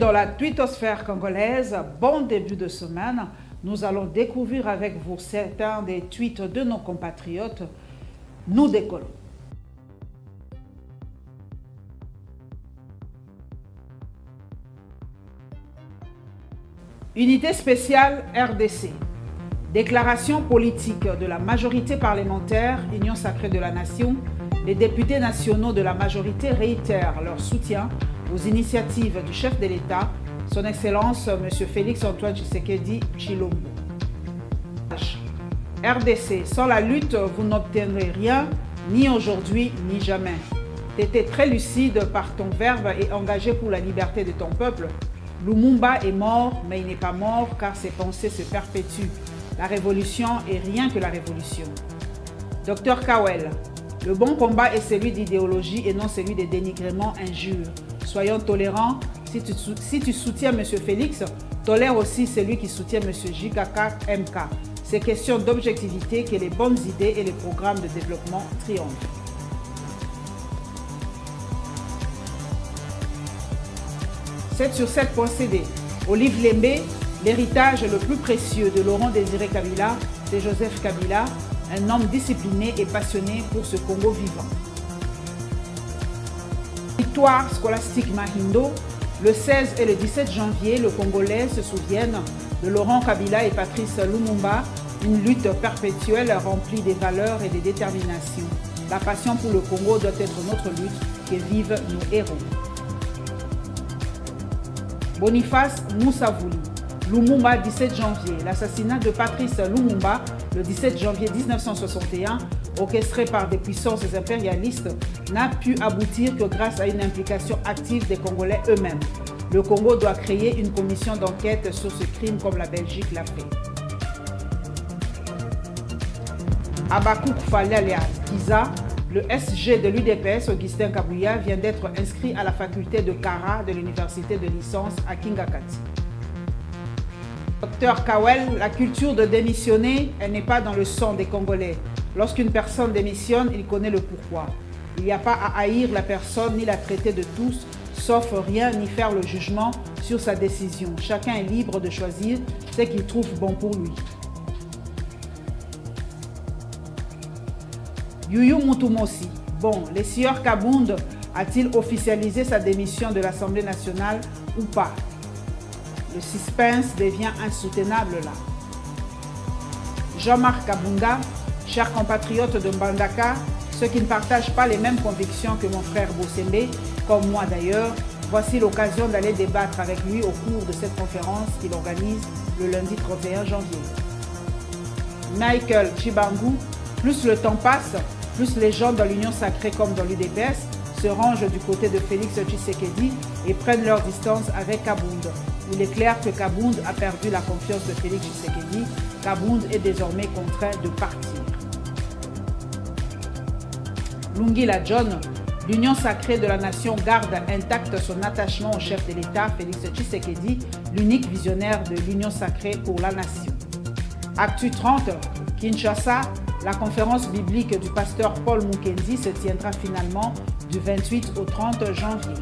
Dans la twittosphère congolaise, bon début de semaine, nous allons découvrir avec vous certains des tweets de nos compatriotes. Nous décollons. Unité spéciale RDC. Déclaration politique de la majorité parlementaire, Union sacrée de la nation. Les députés nationaux de la majorité réitèrent leur soutien aux initiatives du chef de l'État, son Excellence M. Félix-Antoine Tshisekedi Tshilombo. RDC, sans la lutte, vous n'obtiendrez rien, ni aujourd'hui, ni jamais. Tu étais très lucide par ton verbe et engagé pour la liberté de ton peuple. Lumumba est mort, mais il n'est pas mort car ses pensées se perpétuent. La révolution est rien que la révolution. Dr Kawel, le bon combat est celui d'idéologie et non celui de dénigrement, injures. Soyons tolérants. Si tu soutiens M. Félix, tolère aussi celui qui soutient M. JKK MK. C'est question d'objectivité que les bonnes idées et les programmes de développement triomphent. « 7/7.cd. Olive Lembe, l'héritage le plus précieux de Laurent Désiré Kabila, c'est Joseph Kabila, un homme discipliné et passionné pour ce Congo vivant. Victoire scolastique Mahindo, le 16 et le 17 janvier, le Congolais se souviennent de Laurent Kabila et Patrice Lumumba, une lutte perpétuelle remplie des valeurs et des déterminations. La passion pour le Congo doit être notre lutte, que vivent nos héros. Boniface Moussavouli, Lumumba, 17 janvier. L'assassinat de Patrice Lumumba, le 17 janvier 1961, orchestré par des puissances impérialistes, n'a pu aboutir que grâce à une implication active des Congolais eux-mêmes. Le Congo doit créer une commission d'enquête sur ce crime comme la Belgique l'a fait. Abakouk Falalias Kiza, le SG de l'UDPS, Augustin Kabouya, vient d'être inscrit à la faculté de Kara de l'université de licence à Kingakati. Dr Kawel, la culture de démissionner, elle n'est pas dans le sang des Congolais. Lorsqu'une personne démissionne, il connaît le pourquoi. Il n'y a pas à haïr la personne ni la traiter de tous, sauf rien ni faire le jugement sur sa décision. Chacun est libre de choisir ce qu'il trouve bon pour lui. Yuyu Mutumosi. Bon, le sieur Kabound a-t-il officialisé sa démission de l'Assemblée nationale ou pas? Le suspense devient insoutenable là. Jean-Marc Kabunga, chers compatriotes de Mbandaka, ceux qui ne partagent pas les mêmes convictions que mon frère Bossembe, comme moi d'ailleurs, voici l'occasion d'aller débattre avec lui au cours de cette conférence qu'il organise le lundi 31 janvier. Michael Chibangu, plus le temps passe, plus les gens dans l'Union sacrée comme dans l'UDPS se rangent du côté de Félix Tshisekedi et prennent leur distance avec Kabound. Il est clair que Kabound a perdu la confiance de Félix Tshisekedi. Kabound est désormais contraint de partir. Lungila John, l'Union sacrée de la nation garde intact son attachement au chef de l'État, Félix Tshisekedi, l'unique visionnaire de l'Union sacrée pour la nation. Actu 30, Kinshasa, la conférence biblique du pasteur Paul Mukendi se tiendra finalement du 28 au 30 janvier.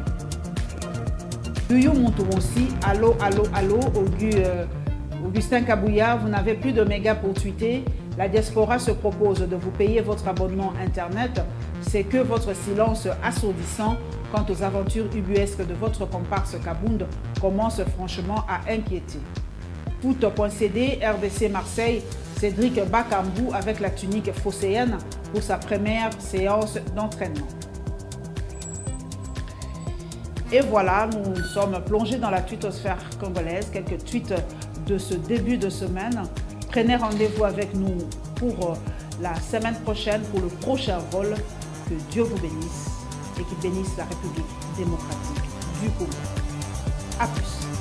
Yuyu Mutumosi, allô, Augustin Kabouya, vous n'avez plus de mégas pour tweeter. La diaspora se propose de vous payer votre abonnement Internet. C'est que votre silence assourdissant quant aux aventures ubuesques de votre comparse Kabound commence franchement à inquiéter. Foot.cd, RDC Marseille, Cédric Bakambou avec la tunique phocéenne pour sa première séance d'entraînement. Et voilà, nous sommes plongés dans la twittosphère congolaise. Quelques tweets de ce début de semaine. Prenez rendez-vous avec nous pour la semaine prochaine, pour le prochain vol. Que Dieu vous bénisse et qu'il bénisse la République démocratique du Congo. A plus.